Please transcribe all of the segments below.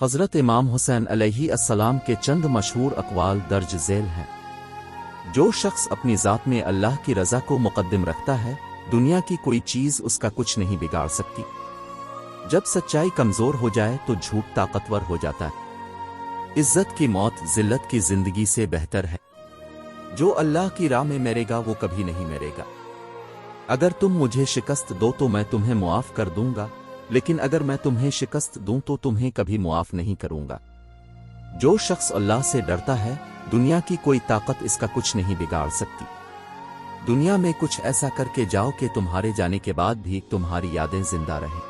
حضرت امام حسین علیہ السلام کے چند مشہور اقوال درج ذیل ہیں۔ جو شخص اپنی ذات میں اللہ کی رضا کو مقدم رکھتا ہے، دنیا کی کوئی چیز اس کا کچھ نہیں بگاڑ سکتی۔ جب سچائی کمزور ہو جائے تو جھوٹ طاقتور ہو جاتا ہے۔ عزت کی موت ذلت کی زندگی سے بہتر ہے۔ جو اللہ کی راہ میں مرے گا وہ کبھی نہیں مرے گا۔ اگر تم مجھے شکست دو تو میں تمہیں معاف کر دوں گا، لیکن اگر میں تمہیں شکست دوں تو تمہیں کبھی معاف نہیں کروں گا۔ جو شخص اللہ سے ڈرتا ہے، دنیا کی کوئی طاقت اس کا کچھ نہیں بگاڑ سکتی۔ دنیا میں کچھ ایسا کر کے جاؤ کہ تمہارے جانے کے بعد بھی تمہاری یادیں زندہ رہیں۔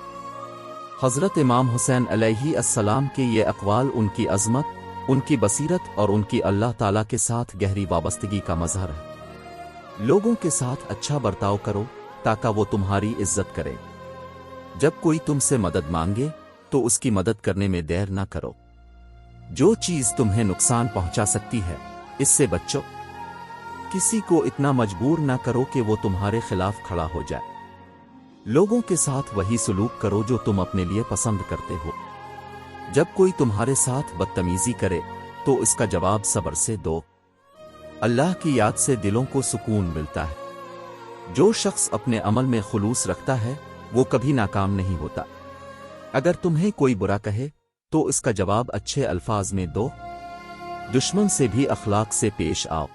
حضرت امام حسین علیہ السلام کے یہ اقوال ان کی عظمت، ان کی بصیرت اور ان کی اللہ تعالیٰ کے ساتھ گہری وابستگی کا مظہر ہے۔ لوگوں کے ساتھ اچھا برتاؤ کرو تاکہ وہ تمہاری عزت کرے۔ جب کوئی تم سے مدد مانگے تو اس کی مدد کرنے میں دیر نہ کرو۔ جو چیز تمہیں نقصان پہنچا سکتی ہے، اس سے بچو۔ کسی کو اتنا مجبور نہ کرو کہ وہ تمہارے خلاف کھڑا ہو جائے۔ لوگوں کے ساتھ وہی سلوک کرو جو تم اپنے لیے پسند کرتے ہو۔ جب کوئی تمہارے ساتھ بدتمیزی کرے تو اس کا جواب صبر سے دو۔ اللہ کی یاد سے دلوں کو سکون ملتا ہے۔ جو شخص اپنے عمل میں خلوص رکھتا ہے وہ کبھی ناکام نہیں ہوتا۔ اگر تمہیں کوئی برا کہے تو اس کا جواب اچھے الفاظ میں دو۔ دشمن سے بھی اخلاق سے پیش آؤ۔